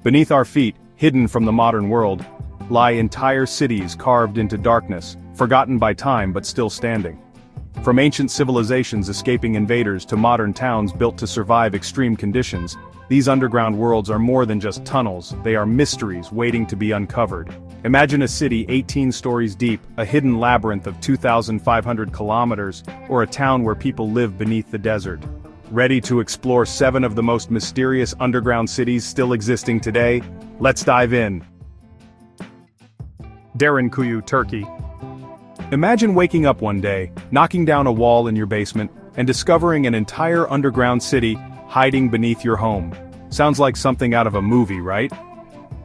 Beneath our feet, hidden from the modern world, lie entire cities carved into darkness, forgotten by time but still standing. From ancient civilizations escaping invaders to modern towns built to survive extreme conditions, these underground worlds are more than just tunnels, they are mysteries waiting to be uncovered. Imagine a city 18 stories deep, a hidden labyrinth of 2,500 kilometers, or a town where people live beneath the desert. Ready to explore 7 of the most mysterious underground cities still existing today? Let's dive in. Derinkuyu, Turkey. Imagine waking up one day, knocking down a wall in your basement, and discovering an entire underground city hiding beneath your home. Sounds like something out of a movie, right?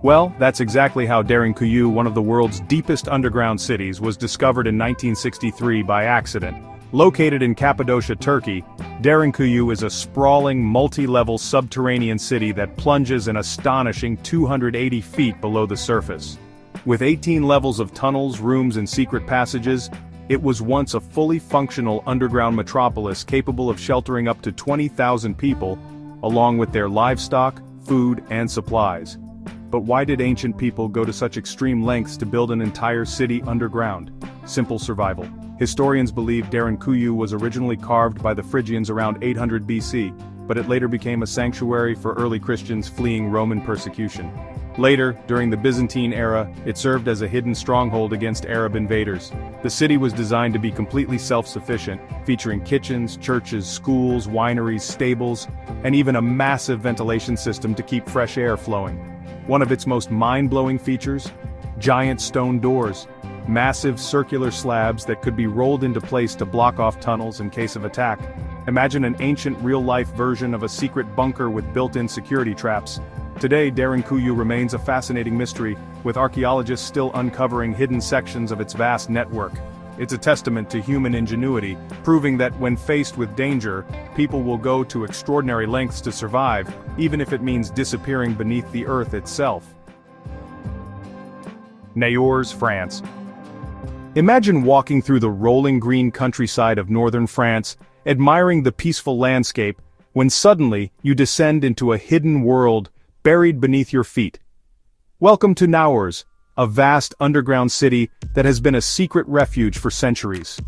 Well, that's exactly how Derinkuyu, one of the world's deepest underground cities, was discovered in 1963 by accident. Located in Cappadocia, Turkey, Derinkuyu is a sprawling, multi-level subterranean city that plunges an astonishing 280 feet below the surface. With 18 levels of tunnels, rooms and secret passages, it was once a fully functional underground metropolis capable of sheltering up to 20,000 people, along with their livestock, food, and supplies. But why did ancient people go to such extreme lengths to build an entire city underground? Simple survival. Historians believe Derinkuyu was originally carved by the Phrygians around 800 BC, but it later became a sanctuary for early Christians fleeing Roman persecution. Later, during the Byzantine era, it served as a hidden stronghold against Arab invaders. The city was designed to be completely self-sufficient, featuring kitchens, churches, schools, wineries, stables, and even a massive ventilation system to keep fresh air flowing. One of its most mind-blowing features? Giant stone doors. Massive circular slabs that could be rolled into place to block off tunnels in case of attack. Imagine an ancient real-life version of a secret bunker with built-in security traps. Today, Derinkuyu remains a fascinating mystery, with archaeologists still uncovering hidden sections of its vast network. It's a testament to human ingenuity, proving that when faced with danger, people will go to extraordinary lengths to survive, even if it means disappearing beneath the earth itself. Naours, France. Imagine walking through the rolling green countryside of northern France, admiring the peaceful landscape, when suddenly you descend into a hidden world buried beneath your feet. Welcome to Naours, a vast underground city that has been a secret refuge for centuries.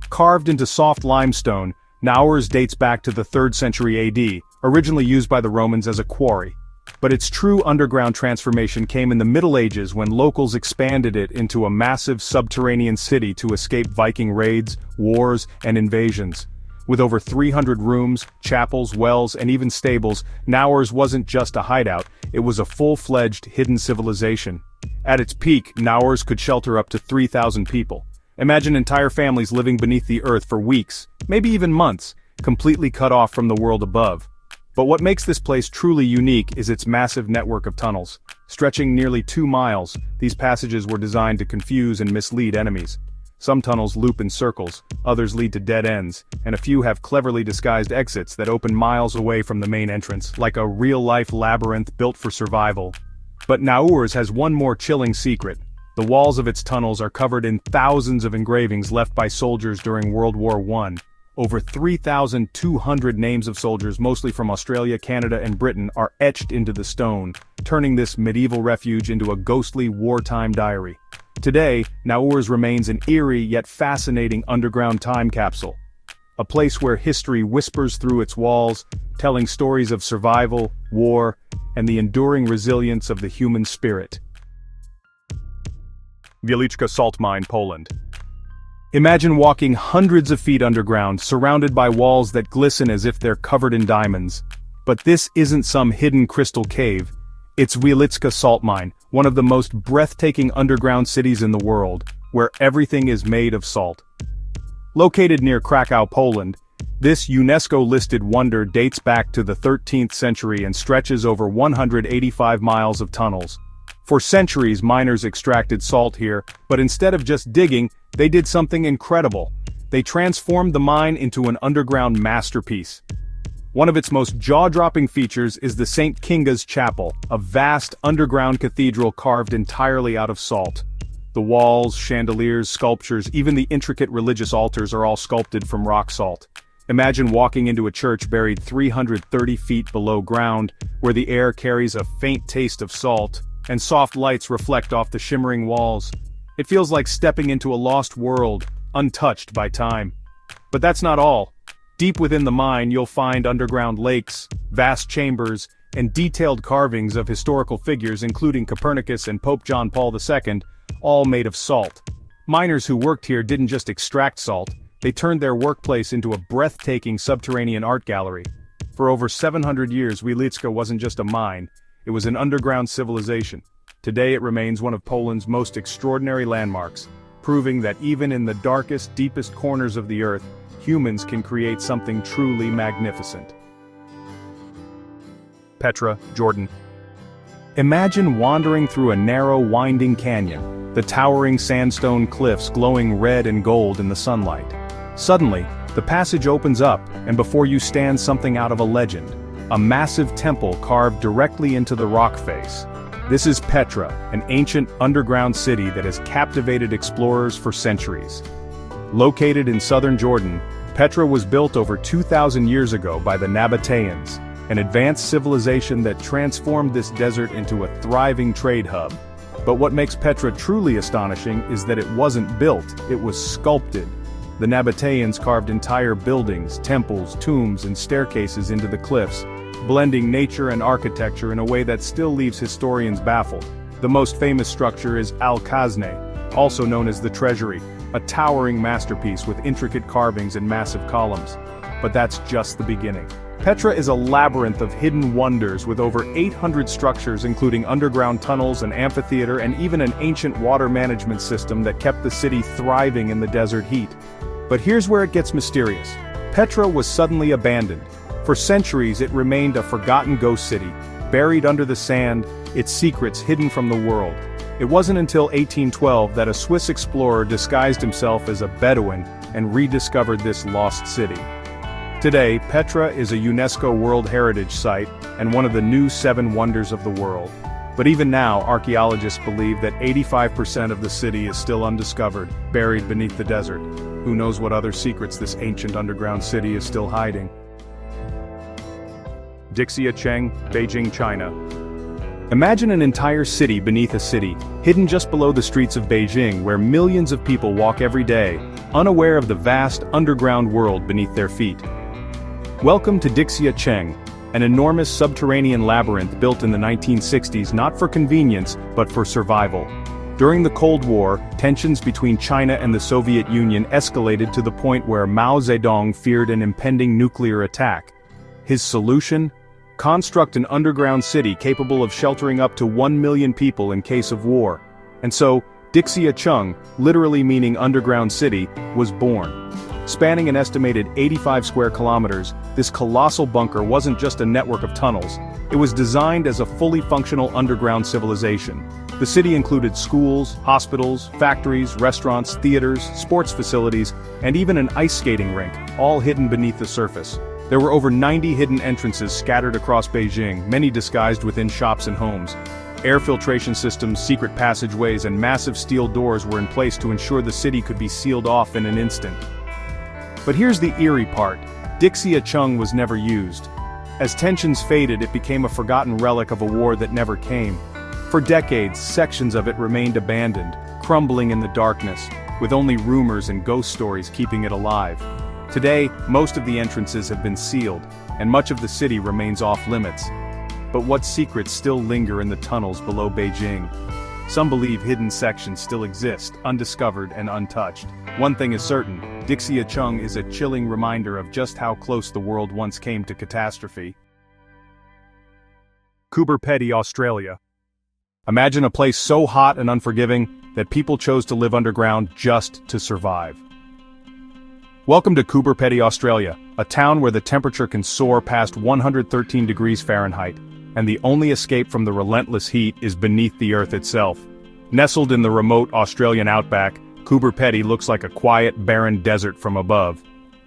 Carved into soft limestone, Naours dates back to the 3rd century AD, originally used by the Romans as a quarry. But its true underground transformation came in the Middle Ages when locals expanded it into a massive subterranean city to escape Viking raids, wars, and invasions. With over 300 rooms, chapels, wells, and even stables, Naours wasn't just a hideout, it was a full-fledged hidden civilization. At its peak, Naours could shelter up to 3,000 people. Imagine entire families living beneath the earth for weeks, maybe even months, completely cut off from the world above. But what makes this place truly unique is its massive network of tunnels. Stretching nearly 2 miles, these passages were designed to confuse and mislead enemies. Some tunnels loop in circles, others lead to dead ends, and a few have cleverly disguised exits that open miles away from the main entrance, like a real-life labyrinth built for survival. But Naours has one more chilling secret. The walls of its tunnels are covered in thousands of engravings left by soldiers during World War I. Over 3,200 names of soldiers, mostly from Australia, Canada, and Britain, are etched into the stone, turning this medieval refuge into a ghostly wartime diary. Today, Naours remains an eerie yet fascinating underground time capsule. A place where history whispers through its walls, telling stories of survival, war, and the enduring resilience of the human spirit. Wieliczka salt mine, Poland. Imagine walking hundreds of feet underground, surrounded by walls that glisten as if they're covered in diamonds. But this isn't some hidden crystal cave. It's Wieliczka salt mine, one of the most breathtaking underground cities in the world, where everything is made of salt. Located near Krakow, Poland, this UNESCO-listed wonder dates back to the 13th century and stretches over 185 miles of tunnels. For centuries, miners extracted salt here, but instead of just digging, they did something incredible. They transformed the mine into an underground masterpiece. One of its most jaw-dropping features is the St. Kinga's Chapel, a vast underground cathedral carved entirely out of salt. The walls, chandeliers, sculptures, even the intricate religious altars are all sculpted from rock salt. Imagine walking into a church buried 330 feet below ground, where the air carries a faint taste of salt, and soft lights reflect off the shimmering walls. It feels like stepping into a lost world, untouched by time. But that's not all. Deep within the mine you'll find underground lakes, vast chambers, and detailed carvings of historical figures including Copernicus and Pope John Paul II, all made of salt. Miners who worked here didn't just extract salt, they turned their workplace into a breathtaking subterranean art gallery. For over 700 years Wieliczka wasn't just a mine, it was an underground civilization. Today it remains one of Poland's most extraordinary landmarks, proving that even in the darkest, deepest corners of the earth, humans can create something truly magnificent. Petra, Jordan. Imagine wandering through a narrow, winding canyon, the towering sandstone cliffs glowing red and gold in the sunlight. Suddenly, the passage opens up, and before you stands something out of a legend, a massive temple carved directly into the rock face. This is Petra, an ancient underground city that has captivated explorers for centuries. Located in southern Jordan, Petra was built over 2,000 years ago by the Nabateans, an advanced civilization that transformed this desert into a thriving trade hub. But what makes Petra truly astonishing is that it wasn't built, it was sculpted. The Nabateans carved entire buildings, temples, tombs, and staircases into the cliffs, blending nature and architecture in a way that still leaves historians baffled. The most famous structure is Al-Khazneh, also known as the Treasury, a towering masterpiece with intricate carvings and massive columns. But that's just the beginning. Petra is a labyrinth of hidden wonders with over 800 structures including underground tunnels, an amphitheater, and even an ancient water management system that kept the city thriving in the desert heat. But here's where it gets mysterious. Petra was suddenly abandoned. For centuries it remained a forgotten ghost city, buried under the sand, its secrets hidden from the world. It wasn't until 1812 that a Swiss explorer disguised himself as a Bedouin and rediscovered this lost city. Today, Petra is a UNESCO World Heritage Site and one of the new 7 wonders of the world. But even now, archaeologists believe that 85% of the city is still undiscovered, buried beneath the desert. Who knows what other secrets this ancient underground city is still hiding? Dixia, Cheng, Beijing, China. Imagine an entire city beneath a city, hidden just below the streets of Beijing where millions of people walk every day, unaware of the vast underground world beneath their feet. Welcome to Dixia, Cheng, an enormous subterranean labyrinth built in the 1960s not for convenience but for survival. During the Cold War, tensions between China and the Soviet Union escalated to the point where Mao Zedong feared an impending nuclear attack. His solution? Construct an underground city capable of sheltering up to 1 million people in case of war. And so, Dixia Cheng, literally meaning underground city, was born. Spanning an estimated 85 square kilometers, this colossal bunker wasn't just a network of tunnels. It was designed as a fully functional underground civilization. The city included schools, hospitals, factories, restaurants, theaters, sports facilities, and even an ice skating rink, all hidden beneath the surface. There were over 90 hidden entrances scattered across Beijing, many disguised within shops and homes. Air filtration systems, secret passageways, and massive steel doors were in place to ensure the city could be sealed off in an instant. But here's the eerie part. Dixia Cheng was never used. As tensions faded, it became a forgotten relic of a war that never came. For decades, sections of it remained abandoned, crumbling in the darkness, with only rumors and ghost stories keeping it alive. Today, most of the entrances have been sealed, and much of the city remains off-limits. But what secrets still linger in the tunnels below Beijing? Some believe hidden sections still exist, undiscovered and untouched. One thing is certain, Dixia Cheng is a chilling reminder of just how close the world once came to catastrophe. Coober, Pedy, Australia. Imagine a place so hot and unforgiving that people chose to live underground just to survive. Welcome to Coober, Pedy, Australia, a town where the temperature can soar past 113 degrees Fahrenheit, and the only escape from the relentless heat is beneath the earth itself. Nestled in the remote Australian outback, Coober Pedy looks like a quiet, barren desert from above.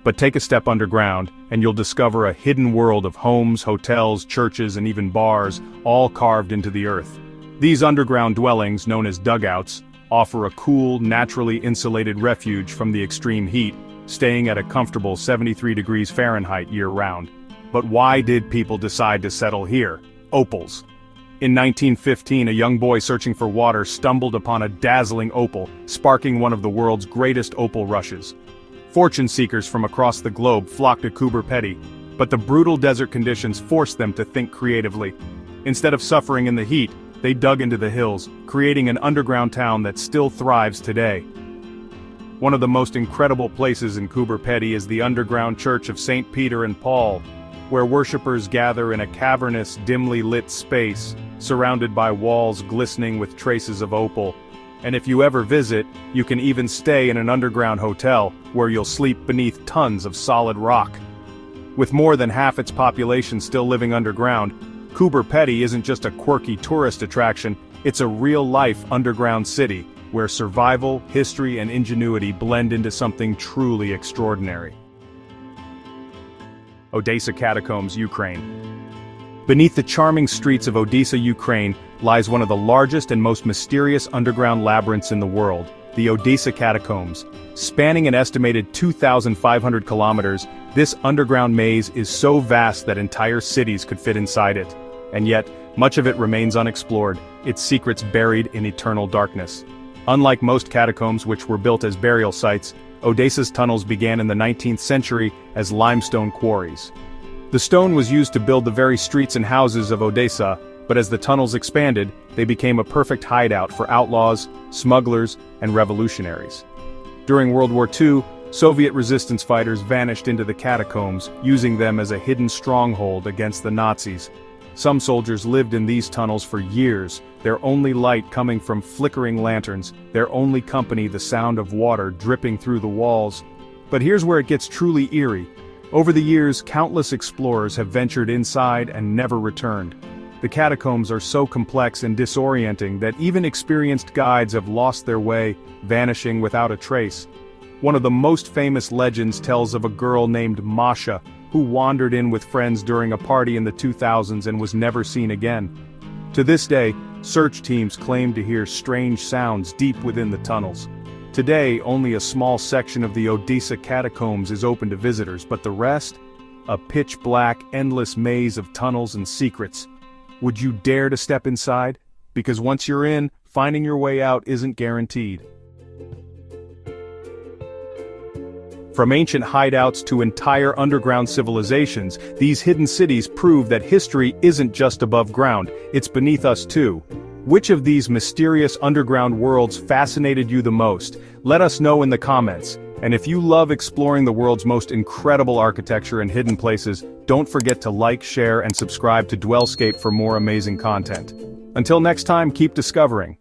But take a step underground, and you'll discover a hidden world of homes, hotels, churches, and even bars, all carved into the earth. These underground dwellings, known as dugouts, offer a cool, naturally insulated refuge from the extreme heat, staying at a comfortable 73 degrees Fahrenheit year-round. But why did people decide to settle here? Opals. In 1915, a young boy searching for water stumbled upon a dazzling opal, sparking one of the world's greatest opal rushes. Fortune seekers from across the globe flocked to Coober Pedy, but the brutal desert conditions forced them to think creatively. Instead of suffering in the heat, they dug into the hills, creating an underground town that still thrives today. One of the most incredible places in Coober Pedy is the underground church of St. Peter and Paul, where worshippers gather in a cavernous, dimly lit space, surrounded by walls glistening with traces of opal. And if you ever visit, you can even stay in an underground hotel, where you'll sleep beneath tons of solid rock. With more than half its population still living underground, Coober Pedy isn't just a quirky tourist attraction, it's a real-life underground city, where survival, history, and ingenuity blend into something truly extraordinary. Odesa Catacombs, Ukraine. Beneath the charming streets of Odesa, Ukraine, lies one of the largest and most mysterious underground labyrinths in the world, the Odesa Catacombs. Spanning an estimated 2,500 kilometers, this underground maze is so vast that entire cities could fit inside it. And yet, much of it remains unexplored, its secrets buried in eternal darkness. Unlike most catacombs which were built as burial sites, Odesa's tunnels began in the 19th century as limestone quarries. The stone was used to build the very streets and houses of Odesa, but as the tunnels expanded, they became a perfect hideout for outlaws, smugglers, and revolutionaries. During World War II, Soviet resistance fighters vanished into the catacombs, using them as a hidden stronghold against the Nazis. Some soldiers lived in these tunnels for years, their only light coming from flickering lanterns, their only company the sound of water dripping through the walls. But here's where it gets truly eerie. Over the years, countless explorers have ventured inside and never returned. The catacombs are so complex and disorienting that even experienced guides have lost their way, vanishing without a trace. One of the most famous legends tells of a girl named Masha, who wandered in with friends during a party in the 2000s and was never seen again. To this day, search teams claim to hear strange sounds deep within the tunnels. Today, only a small section of the Odesa catacombs is open to visitors, but the rest? A pitch-black, endless maze of tunnels and secrets. Would you dare to step inside? Because once you're in, finding your way out isn't guaranteed. From ancient hideouts to entire underground civilizations, these hidden cities prove that history isn't just above ground, it's beneath us too. Which of these mysterious underground worlds fascinated you the most? Let us know in the comments. And if you love exploring the world's most incredible architecture and hidden places, don't forget to like, share, and subscribe to DwellScape for more amazing content. Until next time, keep discovering.